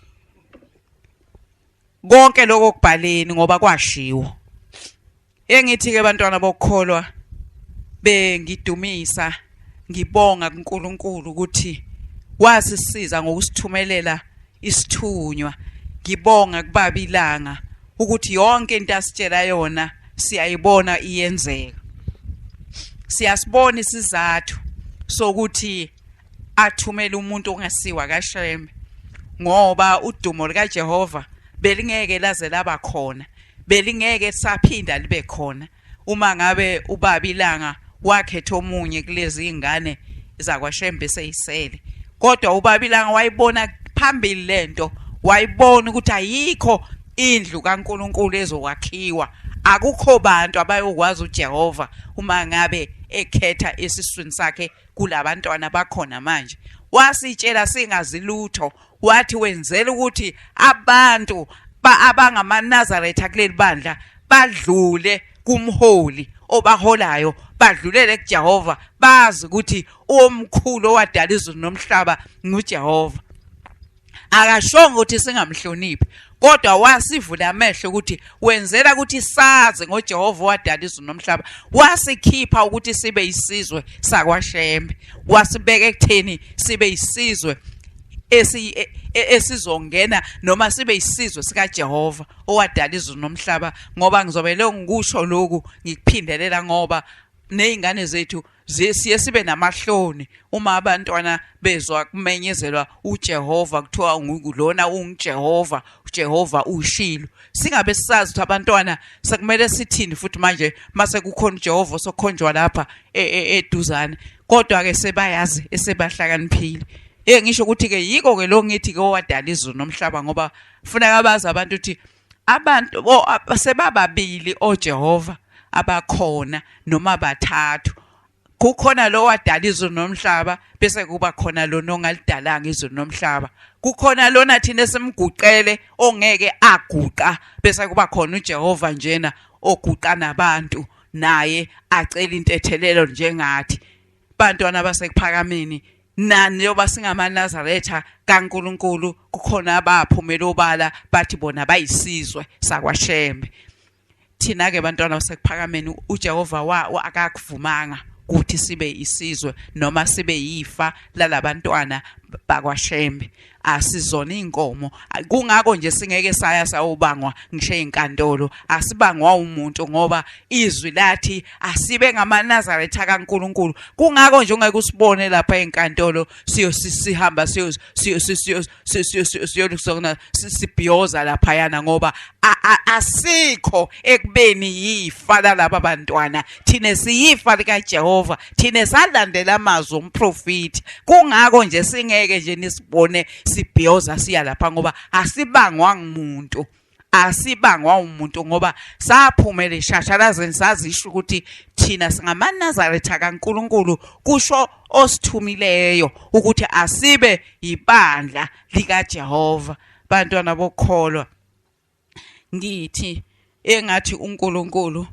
Konke lokho kubhaleni ngoba kwashiwo. Engithi ke bantwana bokukholwa bengidumisa ngibonga kuNkulunkulu ukuthi wasisiza ngokusithumelela isithunywa. Ngibonga kubaba ilanga ukuthi yonke into asitshela yona siyayibona iyenzeka. Siyasibona isizathu sokuthi athumele umuntu ongasiwa kaShembe ngoba udumo likaJehova belingeke laze laba khona, belingeke saphinda libe khona uma ngabe ubaba ilanga wakhetha omunye kulezi ingane zakwaShembe seyisele. Kodwa ubaba ilanga wayibona phambili lento, wayibona ukuthi ayikho indlu kaNkulunkulu ezokwakhiwa, akukho bantu abayokwazi uJehova uma ngabe ekhetha esiswini sakhe kulabantwana bakhona manje. Wasitshela singazi lutho, wathi wenzela ukuthi abantu abangamaNazaretha kuleli bandla badlule kumholi obaholayo, badlulele kuJehova, bazi ukuthi omkhulu owadala izulu nomhlaba nguJehova. Akashongo ukuthi singamhloniphi, kodwa wasivula amehlo ukuthi wenzela ukuthi sazi ngoJehova wadala izulu nomhlaba. Wasikhipha ukuthi sibe isizwe sakwaShembe, wasibeka ekutheni sibe isizwe esizongena noma sibe isizwe sikaJehova owadala izulu nomhlaba. Ngoba ngizobe lo ngikusho lokhu ngikuphindelela ngoba nezingane zethu siye sibe namahloni uma abantwana bezwa kumenyezelwa uJehova kuthiwa ngulona unguJehova, uJehova ushilo. Singabe sisazi ukuthi abantwana sekumele sithini futhi manje mase kukhona uJehova sokhonjwa lapha eduzane, kodwa ke sebayazi esebahlakaniphile. Ngisho ukuthi ke yiko ke lo ngithi ke owadala izulu nomhlaba ngoba kufuneka abazi abantu ukuthi abantu sebababili oJehova abakhona noma bathathu. Kukhona lo wadala izulu nomhlaba bese kuba khona lona ongalidalanga izulu nomhlaba. Kukhona lona thina esimguqele ongeke aguqa bese kuba khona uJehova njena oguqa nabantu naye acela intethelelo njengathi. Bantwana basekuphakameni nani yoba singamaNazaretha kaNkulunkulu kukhona abaphumela obala bathi bona bayisizwe sakwaShembe. Thina ke bantwana basekuphakameni uJehova akakuvumanga ukuthi sibe isizwe noma sibe yifa lalabantwana bakwaShembe. Asizona inkomo, kungako nje singeke saya sawubangwa ngisho ezinkantolo, asibangwa umuntu ngoba izwi lathi asibe ngamaNazaretha kaNkulunkulu. Kungako nje ungeke usibone lapha ezinkantolo sihamba sibhiyoza lapha yana ngoba asikho ekubeni yifa lalaba bantwana. Thina siyifa likaJehova, thina salandela amazwi omprofeti. Kungako nje singeke nje nisibone sibhiyoza siya lapha ngoba asibangwa ngumuntu, asibangwa umuntu ngoba saphumela eshashalazeni sazisho ukuthi thina singamaNazaretha kaNkuluNkulu kusho osithumileyo ukuthi asibe ibandla likaJehova. Bantwana bokholwa, ngithi engathi uNkulunkulu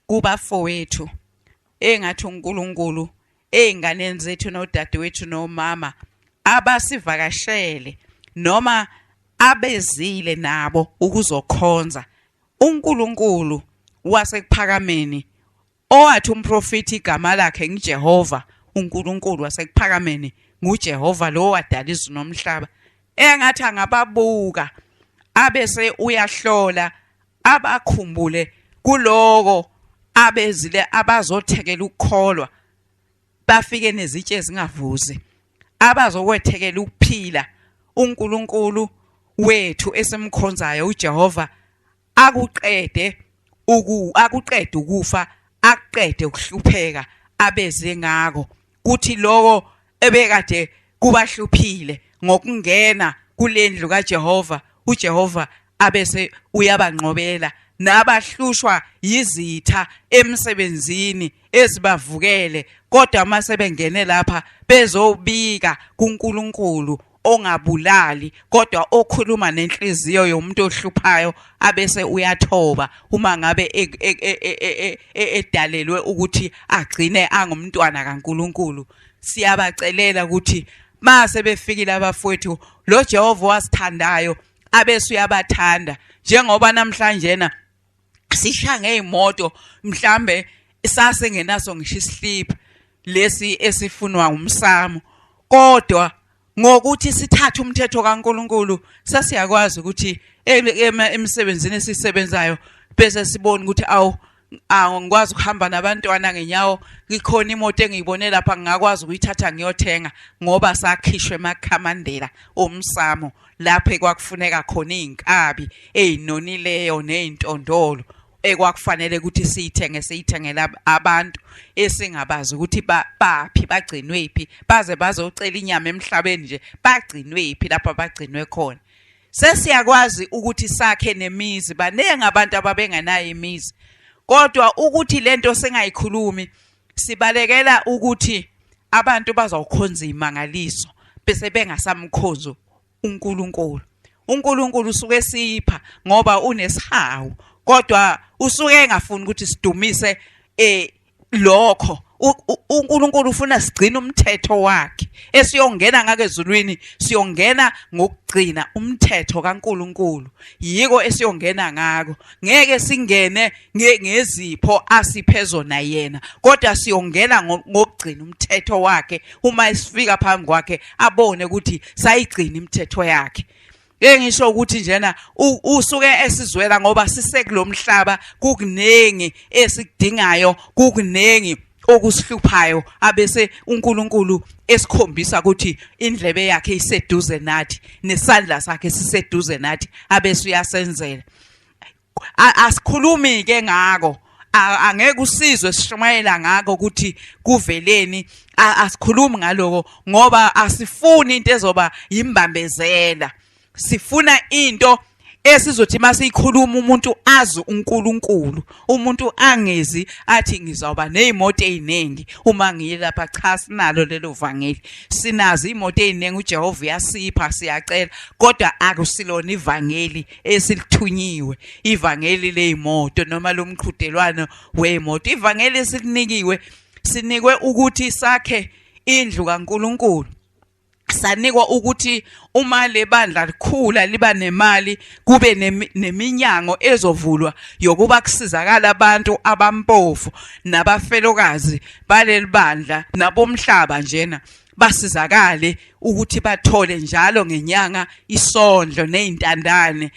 kubafowethu, engathi uNkulunkulu einganeni zethu nodadewethu nomama abasivakashele noma abezile nabo ukuzokhonza uNkulunkulu wasekuphakameni owathi umprofeti igama lakhe ngiJehova. uNkulunkulu wasekuphakameni nguJehova lo wadala izulu nomhlaba. Engathi angababuka abese uyahlola abakhumbule kuloko abezile abazothekela ukukholwa bafike nezitshe ezingavuzi abazokwethekela ukuphila. uNkulunkulu wethu esimkhonzayo uJehova akuqede ukufa, aqede ukuhlupheka abeze ngako kuthi lokho ebekade kubahluphile ngokungena kulendlu kaJehova, uJehova abese uyabanqobela nabahlushwa yizitha emsebenzini ezibavukele, kodwa mase bengene lapha bezobika kuNkulunkulu ongabulali kodwa okhuluma nenhliziyo yomuntu ohluphayo abese uyathoba uma ngabe edalelwe ukuthi agcine angumntwana kaNkulunkulu. Siyabacelela ukuthi mase befikile abafowethu lo Jehova wasithandayo abese uyabathanda njengoba namhlanje na sisha ngeimoto mhlambe sasengenaso ngisho isihliphi lesi esifunwa umsamo, kodwa ngokuthi sithathe umthetho kaNkulunkulu sasiyakwazi ukuthi emsebenzini esisebenzayo bese sibona ukuthi ngikwazi ukuhamba nabantwana ngenyawo, ikhona imoto engiyibone lapha ngingakwazi ukuyithatha ngiyothenga ngoba sakhishwe emakhamandela omsamo lapho ekwakufuneka khona izinkabi ezinonileyo nezintondolo ekwakufanele ukuthi siyithengela abantu esingabazi ukuthi baphi bagcinwe phi, baze bazocela inyama emhlabeni nje bagcinwe phi lapha bagcinwe khona. Sesiyakwazi ukuthi sakhe nemizi, banenge abantu ababengenayo imizi, kodwa ukuthi lento sengayikhulumi sibalekela ukuthi abantu bazawukhonza imangaliso bese bengasamkhonzo uNkulunkulu. uNkulunkulu usuke sipha ngoba unesihawu, kodwa usuke engafuni ukuthi sidumise lokho. uNkulunkulu ufuna sigcine umthetho wakhe esiyongena ngake ezulwini, siyongena ngokugcina umthetho kaNkulunkulu, yiko esiyongena ngako. Ngeke singene ngezipho asiphe zona yena, kodwa siyongena ngokugcina umthetho wakhe. Uma esifika phambi kwakhe abone ukuthi sayigcina imithetho yakhe. Ngisho ukuthi njena usuke esizwela ngoba sisekulomhlaba kukunengi esikudingayo, kukunengi okusihluphayo, abese uNkulunkulu esikhombisa ukuthi indlebe yakhe iseduze nathi nesandla sakhe siseduze nathi abese uyasenzela. Asikhulumi ke ngako, angeke usizwe sishumayela ngako ukuthi kuveleni, asikhulumi ngaloko ngoba asifuni into ezoba yimbambezela. Sifuna into esizothi masiyikhuluma umuntu azi uNkulunkulu, umuntu angezi athi ngizawuba nezimoto eziningi uma ngiyilapha. Cha, sinalo lelo vangeli, sinazi imoto eziningi uJehova yasipha, siyacela, kodwa akusilona ivangeli esilithunyiwe, ivangeli lezimoto noma lomqhudelwano weimoto. Ivangeli esilinikiwe, sinikwe ukuthi sakhe indlu kaNkulunkulu, sanikwa ukuthi uma lebandla likhula liba nemali kube neminyango ezovulwa yokuba kusizakala abantu abampofu nabafelokazi baleli bandla nabomhlaba njena basizakale ukuthi bathole njalo ngenyanga isondlo nezintandane.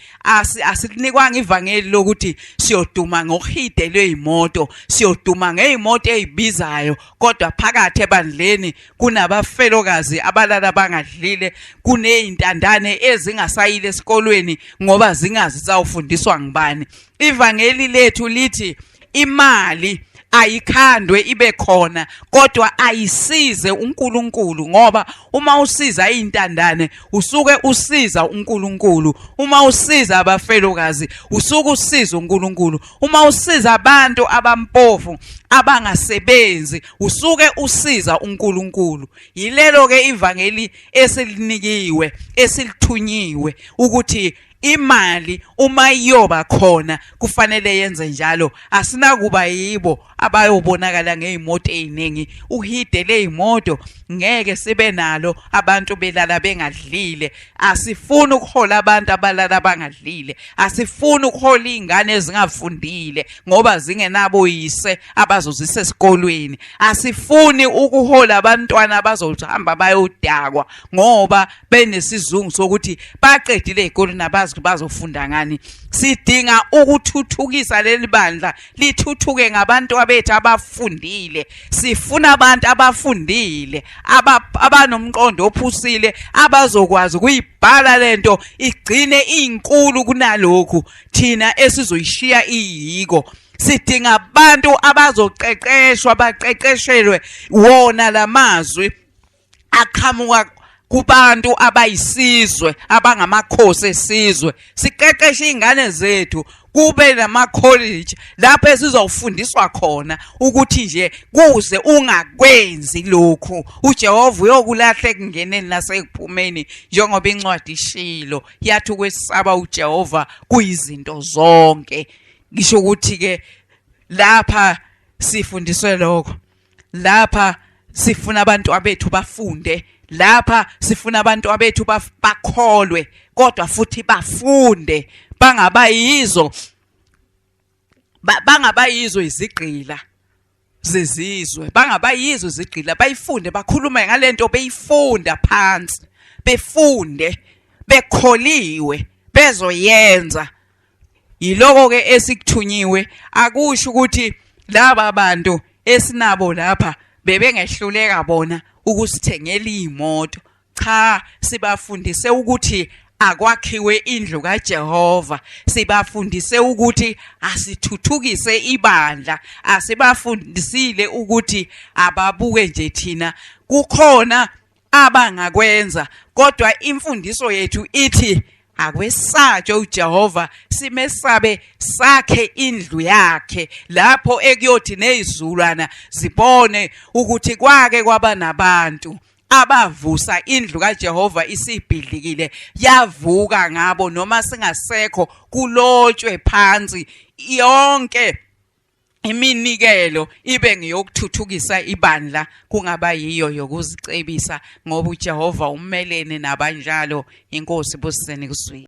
Asinikwanga ivangeli lokuthi siyoduma ngokuhidelwe izimoto, siyoduma ngezimoto ezibizayo, kodwa phakathi ebandleni kunabafelokazi abalala bangadlile, kunezintandane ezingasayile esikolweni ngoba zingazi zawufundiswa ngibani. Ivangeli lethu lithi imali ayikhandwe ibe khona kodwa ayisize uNkulunkulu ngoba uma usiza izintandane usuke usiza uNkulunkulu uma usiza abafelokazi usuke usiza uNkulunkulu uma usiza abantu abampofu abangasebenzi usuke usiza uNkulunkulu yilelo ke ivangeli esilinikiwe esilithunyiwe ukuthi imali uma iyoba khona kufanele yenze njalo asinakuba yibo abayobonakala ngeimoto eziningi uhidele izimoto ngeke sibe nalo abantu belala bengadlile asifuni ukuhola abantu abalala bangadlile asifuni ukuhola izingane ezingafundile ngoba zingenabo yise abazozisa esikolweni asifuni ukuhola abantwana abazohamba bayodakwa ngoba benesizungu sokuthi baqedile ezikolweni nabazi bazofunda ngani sidinga ukuthuthukisa leli bandla lithuthuke ngabantu abethu abafundile sifuna abantu abafundile abanomqondo ophusile abazokwazi ukuyibhala lento igcine inkulu kunalokhu thina esizoyishiya iyiko sidinga abantu abazoqeqeshwa baqeqeshelwe wona lamazwi aqhamuka kubantu abayisizwe abangamakhosi esizwe siqeqeshe izingane zethu kube nama-college lapho esizofundiswa khona ukuthi nje kuze ungakwenzi lokhu uJehova uyokulahla ekungeneni nasekuphumeni njengoba incwadi ishilo yathi ukwesaba uJehova kuyizinto zonke ngisho ukuthi ke lapha sifundiswe lokho lapha sifuna abantu abethu bafunde lapha sifuna abantu abethu bakholwe kodwa futhi bafunde bangabayizo izigqila zezizwe bangabayizo izigqila bayifunde bakhulume ngalento beyifunda phansi befunde bekholiwe bezoyenza yiloko ke esikuthunyiwe akusho ukuthi laba bantu esinabo lapha bebengehluleka bona ukusithengela imoto cha sibafundise ukuthi akwakhiwe indlu kaJehova sibafundise ukuthi asithuthukise ibandla asibafundisile ukuthi ababuke nje thina kukhona abangakwenza kodwa imfundiso yethu ithi akwesatshe uJehova simesabe sakhe indlu yakhe lapho ekuyothi nezulwana zibone ukuthi kwake kwaba nabantu abavusa indlu kaJehova isibhidlikile yavuka ngabo noma singasekho kulotshwe phansi yonke iminikelo ibe ngiyokuthuthukisa ibandla kungaba yiyo yokuzicebisa ngoba uJehova umelene nabanjalo inkosi busiseni kuswini